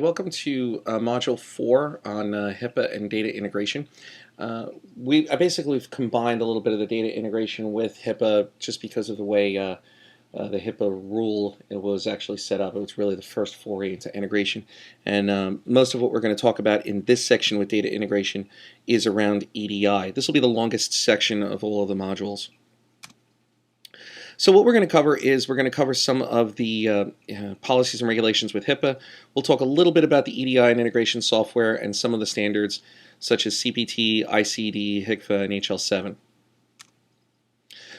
welcome to Module 4 on HIPAA and data integration. I basically have combined a little bit of the data integration with HIPAA just because of the way the HIPAA rule was actually set up. It was really the first foray into integration. And most of what we're going to talk about in this section with data integration is around EDI. This will be the longest section of all of the modules. So what we're going to cover is we're going to cover some of the policies and regulations with HIPAA. We'll talk a little bit about the EDI and integration software and some of the standards such as CPT, ICD, HIPAA, and HL7.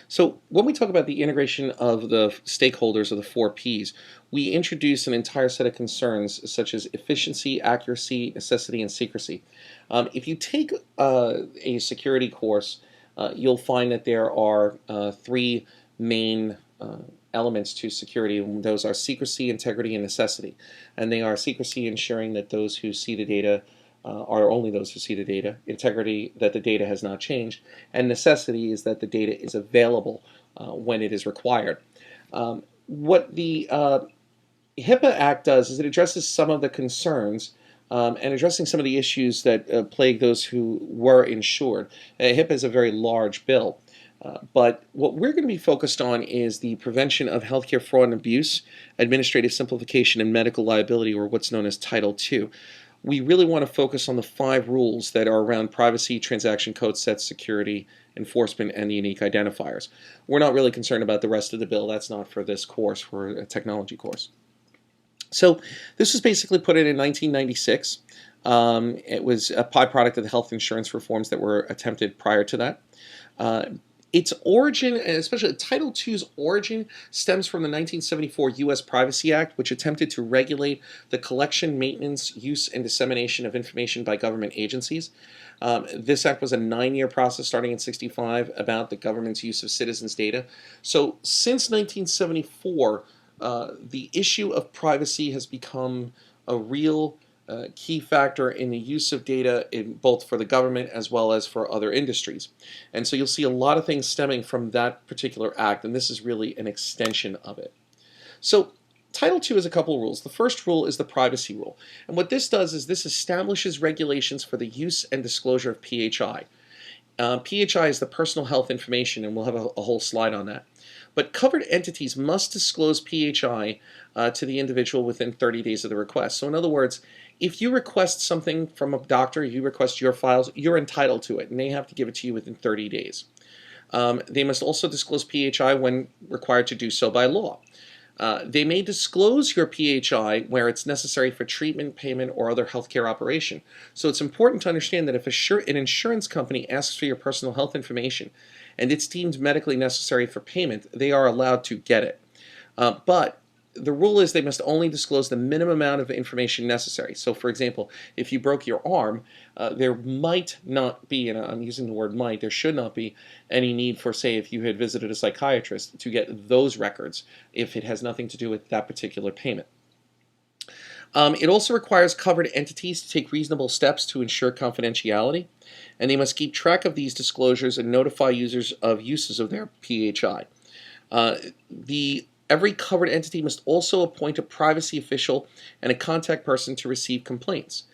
So when we talk about the integration of the stakeholders of the 4 Ps, we introduce an entire set of concerns such as efficiency, accuracy, necessity, and secrecy. If you take a security course, you'll find that there are 3 main elements to security, and those are secrecy, integrity, and necessity. And they are secrecy, ensuring that those who see the data are only those who see the data, integrity, that the data has not changed, and necessity is that the data is available when it is required. What the HIPAA Act does is it addresses some of the concerns and addressing some of the issues that plague those who were insured. HIPAA is a very large bill. But what we're going to be focused on is the prevention of healthcare fraud and abuse, administrative simplification, and medical liability, or what's known as Title II. We really want to focus on the 5 rules that are around privacy, transaction code sets, security, enforcement, and the unique identifiers. We're not really concerned about the rest of the bill. That's not for this course, for a technology course. So this was basically put in 1996. It was a byproduct of the health insurance reforms that were attempted prior to that. Its origin, and especially Title II's origin, stems from the 1974 U.S. Privacy Act, which attempted to regulate the collection, maintenance, use, and dissemination of information by government agencies. This act was a 9-year process starting in '65 about the government's use of citizens' data. So since 1974, the issue of privacy has become a real key factor in the use of data both for the government as well as for other industries. And so you'll see a lot of things stemming from that particular act, and this is really an extension of it. So Title II has a couple of rules. The first rule is the privacy rule. And what this does is this establishes regulations for the use and disclosure of PHI. PHI is the personal health information, and we'll have a whole slide on that. But covered entities must disclose PHI to the individual within 30 days of the request. So in other words, if you request something from a doctor, you request your files, you're entitled to it, and they have to give it to you within 30 days. They must also disclose PHI when required to do so by law. They may disclose your PHI where it's necessary for treatment, payment, or other healthcare operation. So it's important to understand that if an insurance company asks for your personal health information and it's deemed medically necessary for payment, they are allowed to get it. But the rule is they must only disclose the minimum amount of information necessary. So for example, if you broke your arm, there might not be, and I'm using the word might, there should not be any need for, say, if you had visited a psychiatrist to get those records if it has nothing to do with that particular payment. It also requires covered entities to take reasonable steps to ensure confidentiality, and they must keep track of these disclosures and notify users of uses of their PHI. Every covered entity must also appoint a privacy official and a contact person to receive complaints.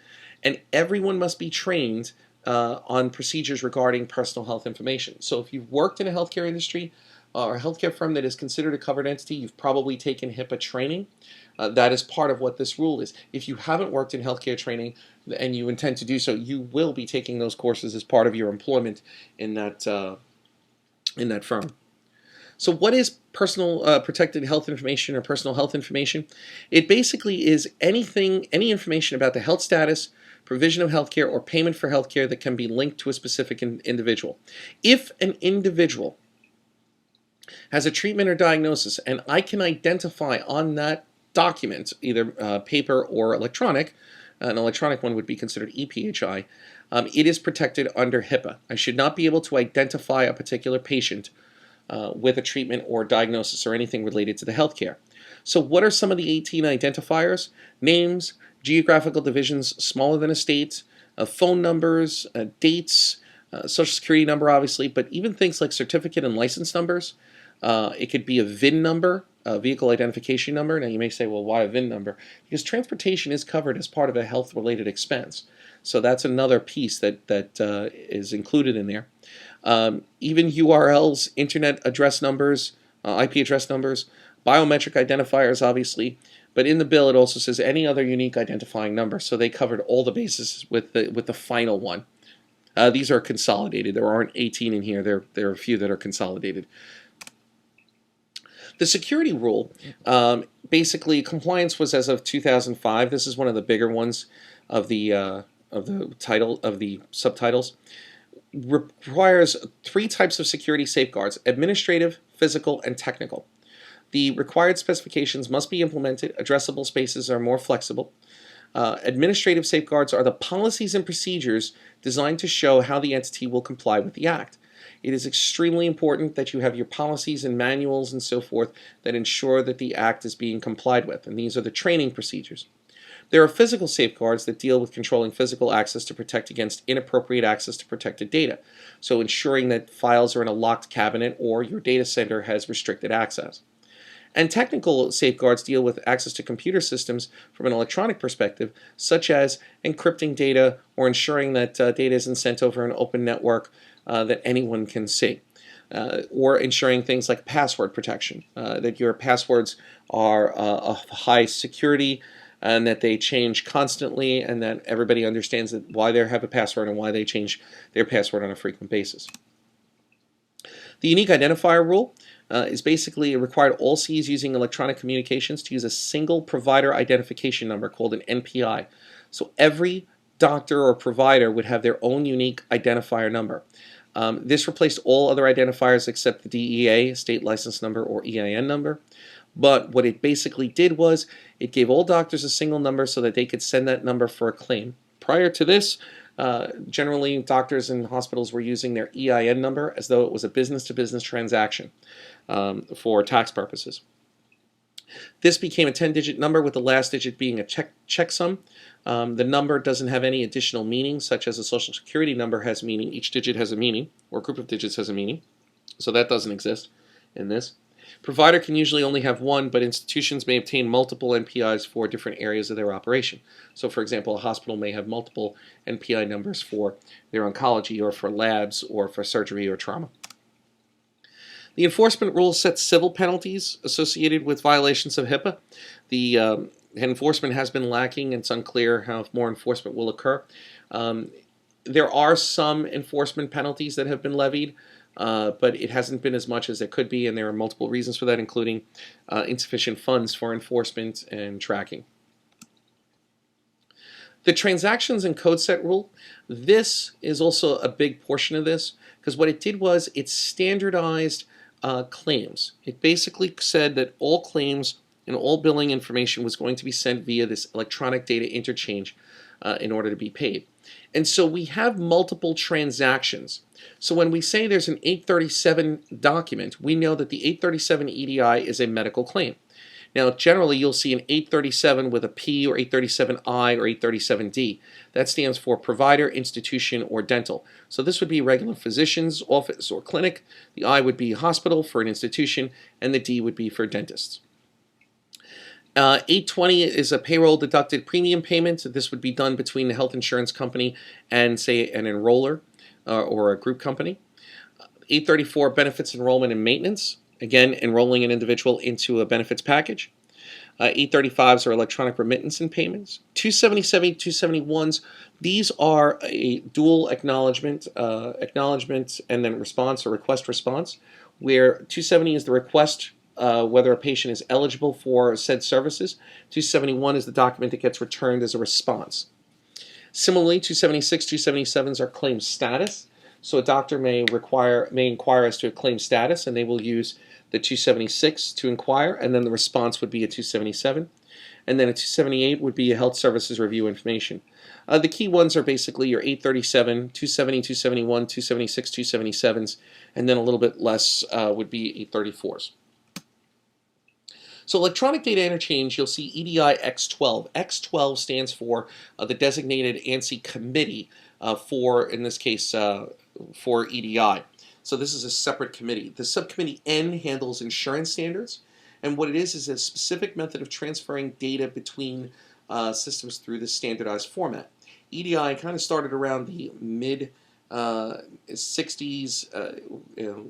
And everyone must be trained on procedures regarding personal health information. So if you've worked in a healthcare industry or a healthcare firm that is considered a covered entity, you've probably taken HIPAA training. That is part of what this rule is. If you haven't worked in healthcare training and you intend to do so, you will be taking those courses as part of your employment in that firm. So what is personal protected health information or personal health information? It basically is any information about the health status, provision of healthcare, or payment for healthcare that can be linked to a specific individual. If an individual has a treatment or diagnosis and I can identify on that document, either paper or electronic, an electronic one would be considered ePHI, it is protected under HIPAA. I should not be able to identify a particular patient with a treatment or diagnosis or anything related to the healthcare. So what are some of the 18 identifiers? Names, geographical divisions smaller than a state, phone numbers, dates, social security number obviously, but even things like certificate and license numbers. It could be a VIN number vehicle identification number. Now you may say, well, why a VIN number? Because transportation is covered as part of a health-related expense. So that's another piece that is included in there. Even URLs, internet address numbers, IP address numbers, biometric identifiers, obviously. But in the bill, it also says any other unique identifying number. So they covered all the bases with the final one. These are consolidated. There aren't 18 in here. There are a few that are consolidated. The security rule, basically, compliance was as of 2005. This is one of the bigger ones of the title of the subtitles. Requires 3 types of security safeguards: administrative, physical, and technical. The required specifications must be implemented. Addressable spaces are more flexible. Administrative safeguards are the policies and procedures designed to show how the entity will comply with the Act. It is extremely important that you have your policies and manuals and so forth that ensure that the Act is being complied with, and these are the training procedures. There are physical safeguards that deal with controlling physical access to protect against inappropriate access to protected data, so ensuring that files are in a locked cabinet or your data center has restricted access. And technical safeguards deal with access to computer systems from an electronic perspective, such as encrypting data or ensuring that data isn't sent over an open network that anyone can see, or ensuring things like password protection, that your passwords are of high security and that they change constantly, and that everybody understands that why they have a password and why they change their password on a frequent basis. The unique identifier rule is basically required all CEs using electronic communications to use a single provider identification number called an NPI. So every doctor or provider would have their own unique identifier number. This replaced all other identifiers except the DEA, state license number, or EIN number. But what it basically did was it gave all doctors a single number so that they could send that number for a claim. Prior to this, generally doctors and hospitals were using their EIN number as though it was a business-to-business transaction for tax purposes. This became a 10-digit number with the last digit being a checksum. The number doesn't have any additional meaning, such as a social security number has meaning. Each digit has a meaning, or a group of digits has a meaning. So that doesn't exist in this. Provider can usually only have one, but institutions may obtain multiple NPIs for different areas of their operation. So for example, a hospital may have multiple NPI numbers for their oncology or for labs or for surgery or trauma. The enforcement rules set civil penalties associated with violations of HIPAA. The enforcement has been lacking, and it's unclear how more enforcement will occur. There are some enforcement penalties that have been levied, but it hasn't been as much as it could be, and there are multiple reasons for that, including insufficient funds for enforcement and tracking. The transactions and code set rule, this is also a big portion of this, because what it did was it standardized claims. It basically said that all claims and all billing information was going to be sent via this electronic data interchange in order to be paid. And so we have multiple transactions. So when we say there's an 837 document, we know that the 837 EDI is a medical claim. Now, generally, you'll see an 837 with a P or 837I or 837D. That stands for provider, institution, or dental. So this would be regular physician's office or clinic. The I would be hospital for an institution, and the D would be for dentists. 820 is a payroll deducted premium payment. This would be done between the health insurance company and, say, an enroller or a group company. 834, benefits enrollment and maintenance. Again, enrolling an individual into a benefits package. 835s are electronic remittance and payments. 277, 271s, these are a dual acknowledgement and then response or request response, where 270 is the request whether a patient is eligible for said services. 271 is the document that gets returned as a response. Similarly, 276, 277s are claim status. So a doctor may inquire as to a claim status, and they will use the 276 to inquire, and then the response would be a 277. And then a 278 would be a health services review information. The key ones are basically your 837, 270, 271, 276, 277s, and then a little bit less would be 834s. So electronic data interchange, you'll see EDI X12. X12 stands for the designated ANSI committee for, in this case, for EDI. So this is a separate committee. The subcommittee N handles insurance standards, And what it is a specific method of transferring data between systems through the standardized format. EDI kind of started around the mid 60s,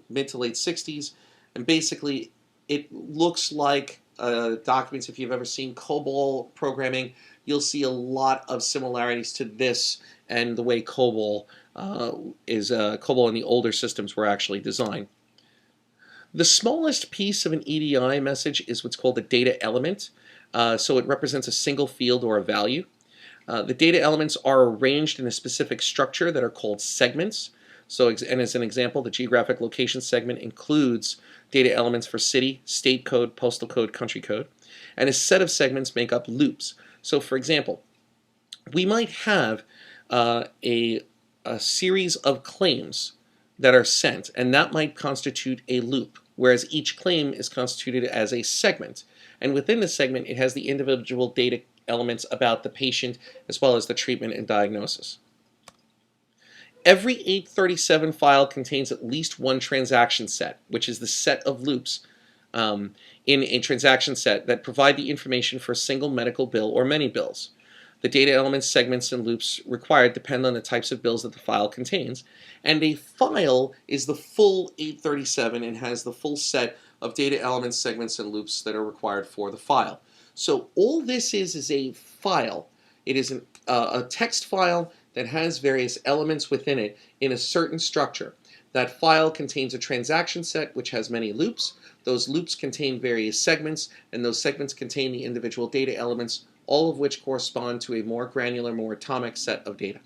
mid to late 60s, and basically it looks like documents. If you've ever seen COBOL programming, you'll see a lot of similarities to this and the way COBOL COBOL and the older systems were actually designed. The smallest piece of an EDI message is what's called a data element. So it represents a single field or a value. The data elements are arranged in a specific structure that are called segments. So, and as an example, the geographic location segment includes data elements for city, state code, postal code, country code. And a set of segments make up loops. So, for example, we might have a series of claims that are sent, and that might constitute a loop, whereas each claim is constituted as a segment. And within the segment, it has the individual data elements about the patient as well as the treatment and diagnosis. Every 837 file contains at least one transaction set, which is the set of loops in a transaction set that provide the information for a single medical bill or many bills. The data elements, segments, and loops required depend on the types of bills that the file contains, and a file is the full 837 and has the full set of data elements, segments, and loops that are required for the file. So all this is a file. It is a text file that has various elements within it in a certain structure. That file contains a transaction set which has many loops. Those loops contain various segments, and those segments contain the individual data elements, all of which correspond to a more granular, more atomic set of data.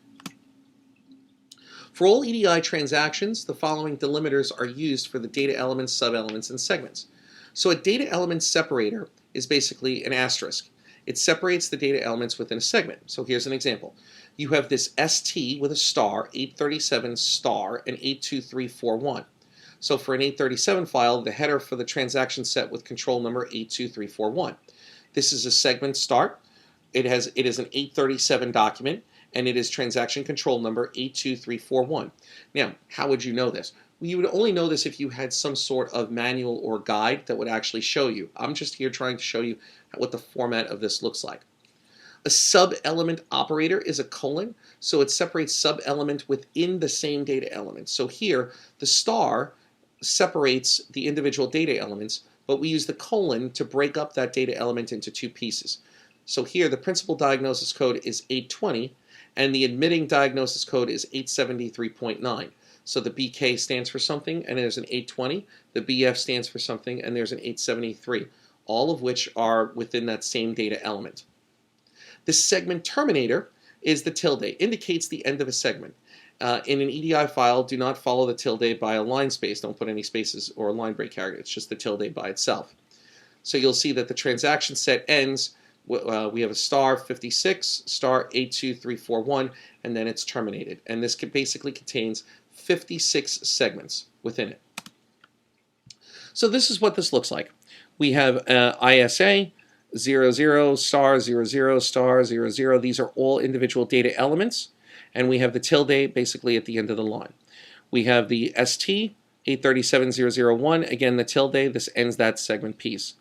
For all EDI transactions, the following delimiters are used for the data elements, sub-elements, and segments. So a data element separator is basically an asterisk. It separates the data elements within a segment. So here's an example. You have this ST with a star, 837 star, and 82341. So for an 837 file, the header for the transaction set with control number 82341. This is a segment start. It is an 837 document, and it is transaction control number 82341. Now, how would you know this? Well, you would only know this if you had some sort of manual or guide that would actually show you. I'm just here trying to show you what the format of this looks like. A sub-element operator is a colon, so it separates sub-element within the same data element. So here, the star separates the individual data elements, but we use the colon to break up that data element into two pieces. So here, the principal diagnosis code is 820, and the admitting diagnosis code is 873.9. So the BK stands for something, and there's an 820. The BF stands for something, and there's an 873, all of which are within that same data element. The segment terminator is the tilde, indicates the end of a segment. In an EDI file, do not follow the tilde by a line space. Don't put any spaces or a line break character. It's just the tilde by itself. So you'll see that the transaction set ends. We have a star 56, star 82341, and then it's terminated. And this basically contains 56 segments within it. So this is what this looks like. We have ISA, 00, star 00, star 00. These are all individual data elements. And we have the tilde basically at the end of the line. We have the ST, 837001. Again, the tilde, this ends that segment piece.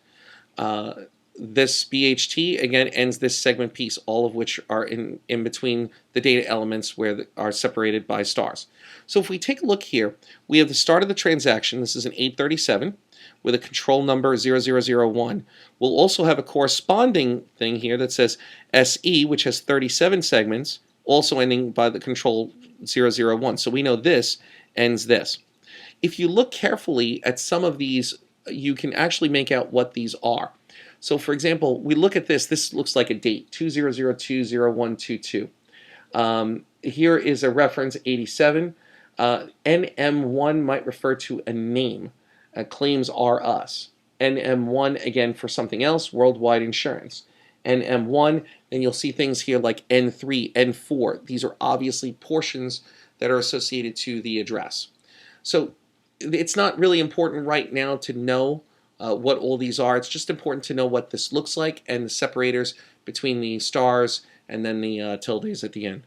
This BHT, again, ends this segment piece, all of which are in between the data elements where are separated by stars. So if we take a look here, we have the start of the transaction. This is an 837 with a control number 0001. We'll also have a corresponding thing here that says SE, which has 37 segments, also ending by the control 001. So we know this ends this. If you look carefully at some of these, you can actually make out what these are. So for example, we look at this. This looks like a date, 2002-0122. Here is a reference, 87. NM1 might refer to a name. Claims are us. NM1, again, for something else, worldwide insurance. NM1, and you'll see things here like N3, N4. These are obviously portions that are associated to the address. So it's not really important right now to know what all these are. It's just important to know what this looks like and the separators between the stars and then the tildes at the end.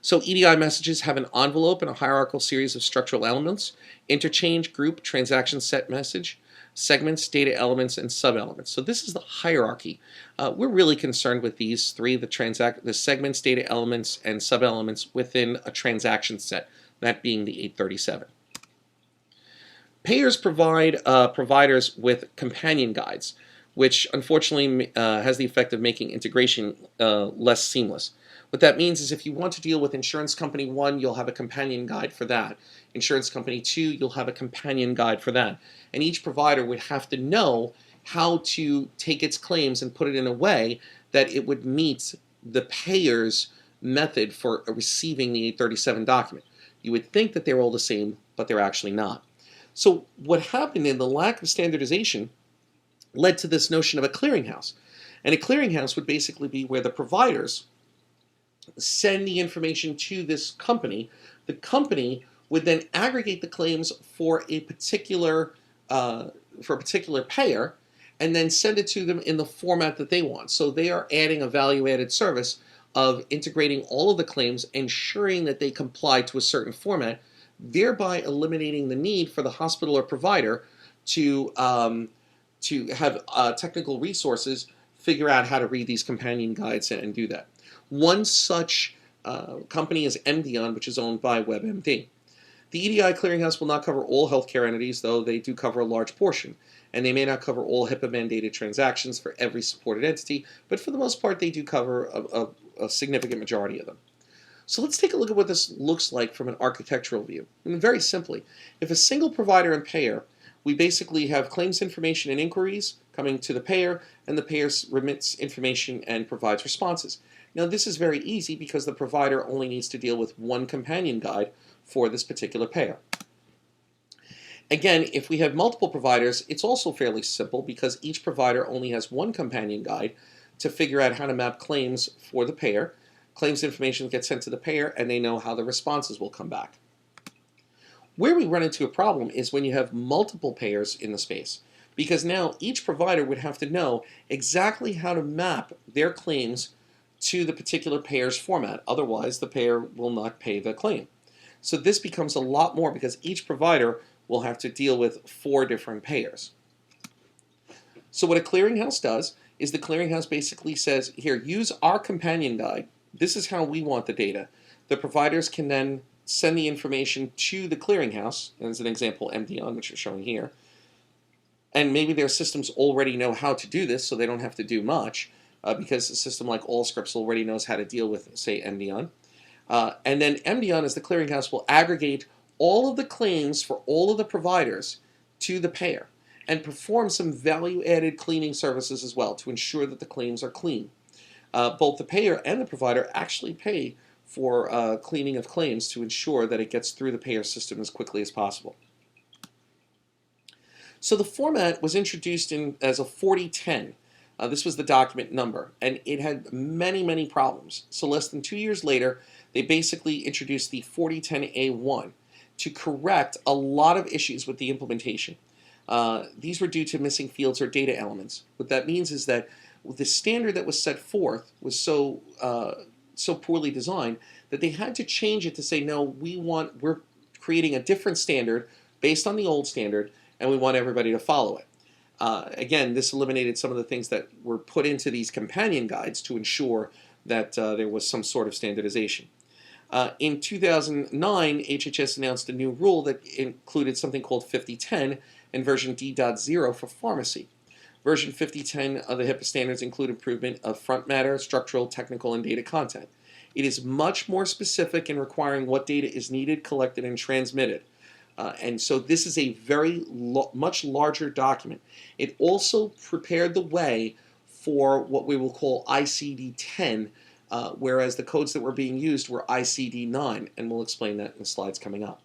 So EDI messages have an envelope and a hierarchical series of structural elements: interchange, group, transaction set message. segments, data elements, and sub-elements. So this is the hierarchy. We're really concerned with these three, the segments, data elements, and sub-elements within a transaction set, that being the 837. Payers provide providers with companion guides, which unfortunately has the effect of making integration less seamless. What that means is if you want to deal with insurance company 1, you'll have a companion guide for that. Insurance company 2, you'll have a companion guide for that. And each provider would have to know how to take its claims and put it in a way that it would meet the payer's method for receiving the 837 document. You would think that they're all the same, but they're actually not. So what happened in the lack of standardization led to this notion of a clearinghouse. And a clearinghouse would basically be where the providers send the information to this company. The company would then aggregate the claims for a particular payer and then send it to them in the format that they want. So they are adding a value-added service of integrating all of the claims, ensuring that they comply to a certain format, thereby eliminating the need for the hospital or provider to have technical resources figure out how to read these companion guides and do that. One such company is MDON, which is owned by WebMD. The EDI clearinghouse will not cover all healthcare entities, though they do cover a large portion, and they may not cover all HIPAA-mandated transactions for every supported entity, but for the most part they do cover a significant majority of them. So let's take a look at what this looks like from an architectural view. And very simply, if a single provider and payer, we basically have claims information and inquiries coming to the payer, and the payer remits information and provides responses. Now this is very easy because the provider only needs to deal with one companion guide for this particular payer. Again, if we have multiple providers, it's also fairly simple because each provider only has one companion guide to figure out how to map claims for the payer. Claims information gets sent to the payer and they know how the responses will come back. Where we run into a problem is when you have multiple payers in the space, because now each provider would have to know exactly how to map their claims to the particular payer's format. Otherwise, the payer will not pay the claim. So this becomes a lot more because each provider will have to deal with 4 different payers. So what a clearinghouse does is the clearinghouse basically says, here, use our companion guide. This is how we want the data. The providers can then send the information to the clearinghouse, as an example, MDON, which we're showing here. And maybe their systems already know how to do this, so they don't have to do much, because a system like Allscripts already knows how to deal with, say, MDON. And then MDON, as the clearinghouse, will aggregate all of the claims for all of the providers to the payer and perform some value-added cleaning services as well to ensure that the claims are clean. Both the payer and the provider actually pay for cleaning of claims to ensure that it gets through the payer system as quickly as possible. So the format was introduced as a 4010. This was the document number, and it had many, many problems. So less than 2 years later, they basically introduced the 4010A1 to correct a lot of issues with the implementation. These were due to missing fields or data elements. What that means is that the standard that was set forth was so poorly designed that they had to change it to say, no, we're creating a different standard based on the old standard, and we want everybody to follow it. Again, this eliminated some of the things that were put into these companion guides to ensure that there was some sort of standardization. In 2009, HHS announced a new rule that included something called 5010 and version D.0 for pharmacy. Version 5010 of the HIPAA standards include improvement of front matter, structural, technical, and data content. It is much more specific in requiring what data is needed, collected, and transmitted. And so this is a much larger document. It also prepared the way for what we will call ICD-10, whereas the codes that were being used were ICD-9, and we'll explain that in the slides coming up.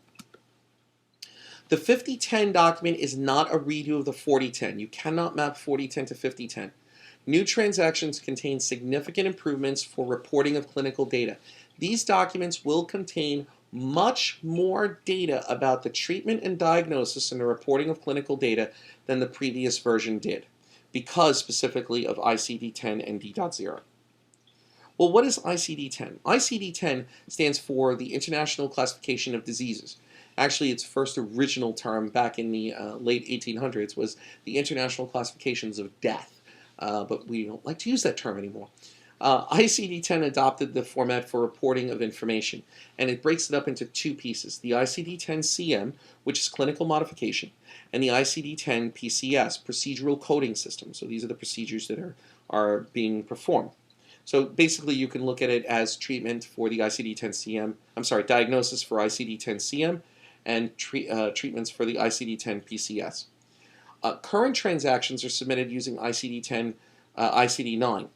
The 5010 document is not a redo of the 4010. You cannot map 4010 to 5010. New transactions contain significant improvements for reporting of clinical data. These documents will contain much more data about the treatment and diagnosis and the reporting of clinical data than the previous version did, because specifically of ICD-10 and D.0. Well, what is ICD-10? ICD-10 stands for the International Classification of Diseases. Actually, its first original term back in the late 1800s was the International Classifications of Death, but we don't like to use that term anymore. ICD-10 adopted the format for reporting of information, and it breaks it up into two pieces: the ICD-10-CM, which is clinical modification, and the ICD-10-PCS, procedural coding system. So these are the procedures that are being performed. So basically, you can look at it as treatment for the ICD-10-CM, diagnosis for ICD-10-CM, and treatments for the ICD-10-PCS. Current transactions are submitted using ICD-10, ICD-9.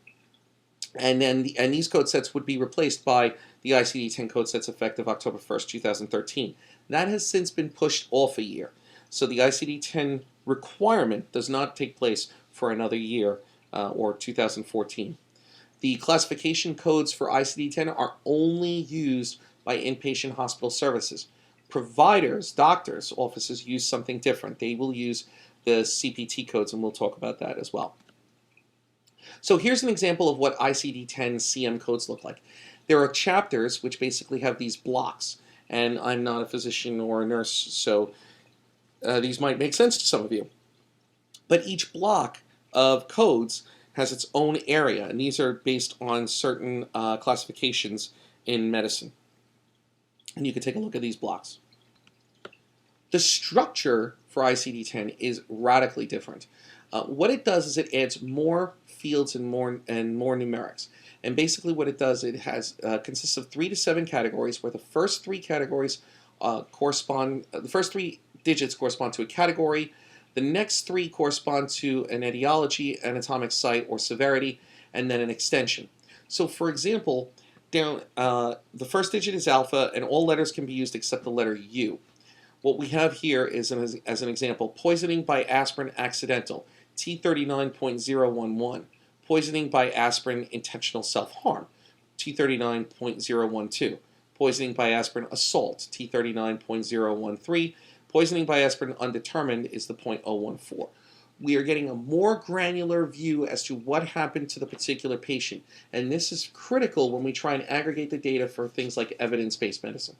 And these code sets would be replaced by the ICD-10 code sets effective October 1st, 2013. That has since been pushed off a year. So the ICD-10 requirement does not take place for another year, or 2014. The classification codes for ICD-10 are only used by inpatient hospital services. Providers, doctors' offices use something different. They will use the CPT codes, and we'll talk about that as well. So here's an example of what ICD-10-CM codes look like. There are chapters which basically have these blocks, and I'm not a physician or a nurse, so these might make sense to some of you. But each block of codes has its own area, and these are based on certain classifications in medicine. And you can take a look at these blocks. The structure for ICD-10 is radically different. What it does is it adds more fields and more numerics. And basically what it does, it consists of 3 to 7 categories, where the first 3 categories the first 3 digits correspond to a category. The next 3 correspond to an etiology, anatomic site, or severity, and then an extension. So for example, the first digit is alpha, and all letters can be used except the letter U. What we have here is, as an example, poisoning by aspirin accidental, T39.011. Poisoning by aspirin intentional self-harm, T39.012. Poisoning by aspirin assault, T39.013. Poisoning by aspirin undetermined is the .014. We are getting a more granular view as to what happened to the particular patient, and this is critical when we try and aggregate the data for things like evidence-based medicine.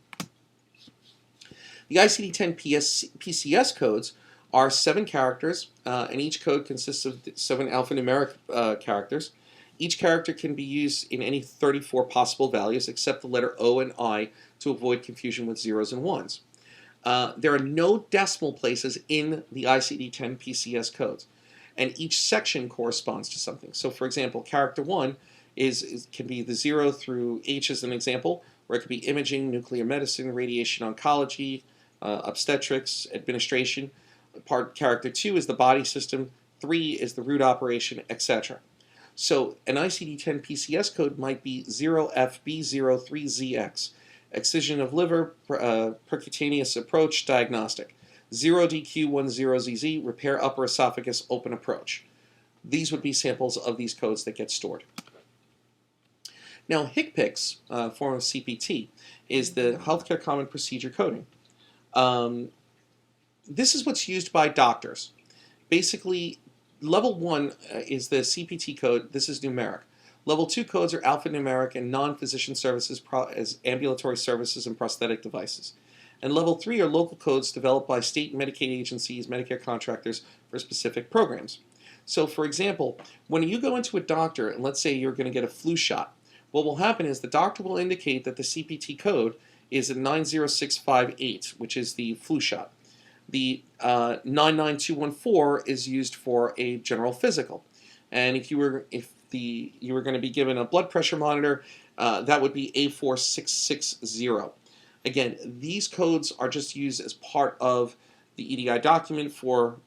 The ICD-10-PCS codes are 7 characters, and each code consists of 7 alphanumeric characters. Each character can be used in any 34 possible values except the letter O and I to avoid confusion with zeros and ones. There are no decimal places in the ICD-10-PCS codes, and each section corresponds to something. So for example, character 1 can be the 0 through H as an example, where it could be imaging, nuclear medicine, radiation oncology, obstetrics, administration. Character 2 is the body system, 3 is the root operation, etc. So an ICD-10-PCS code might be 0FB03ZX, excision of liver, percutaneous approach, diagnostic. 0DQ10ZZ, repair upper esophagus, open approach. These would be samples of these codes that get stored. Now HIPAA, form of CPT, is the Healthcare Common Procedure Coding. This is what's used by doctors. Basically, level 1 is the CPT code. This is numeric. Level 2 codes are alphanumeric and non-physician services as ambulatory services and prosthetic devices. And level 3 are local codes developed by state Medicaid agencies, Medicare contractors for specific programs. So for example, when you go into a doctor and let's say you're going to get a flu shot, what will happen is the doctor will indicate that the CPT code is a 90658, which is the flu shot. The 99214 is used for a general physical. And if you were going to be given a blood pressure monitor, that would be A4660. Again, these codes are just used as part of the EDI document for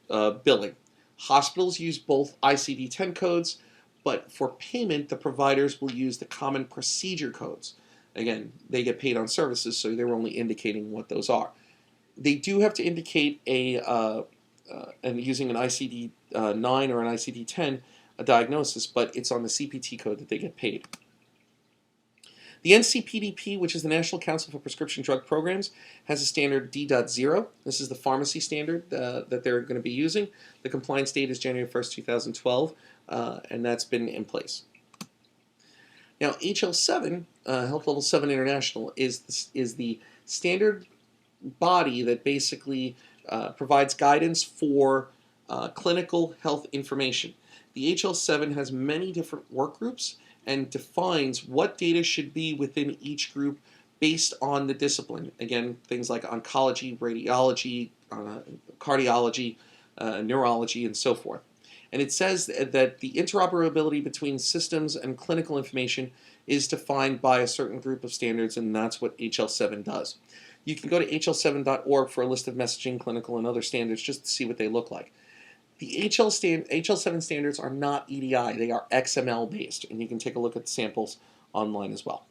billing. Hospitals use both ICD-10 codes, but for payment, the providers will use the common procedure codes. Again, they get paid on services, so they're only indicating what those are. They do have to indicate and using an ICD-9 or an ICD-10 a diagnosis, but it's on the CPT code that they get paid. The NCPDP, which is the National Council for Prescription Drug Programs, has a standard D.0. This is the pharmacy standard that they're going to be using. The compliance date is January 1st, 2012, and that's been in place. Now, HL7, Health Level 7 International, is the standard body that basically provides guidance for clinical health information. The HL7 has many different work groups and defines what data should be within each group based on the discipline. Again, things like oncology, radiology, cardiology, neurology, and so forth. And it says that the interoperability between systems and clinical information is defined by a certain group of standards, and that's what HL7 does. You can go to hl7.org for a list of messaging, clinical, and other standards just to see what they look like. The HL7 standards are not EDI, they are XML based, and you can take a look at the samples online as well.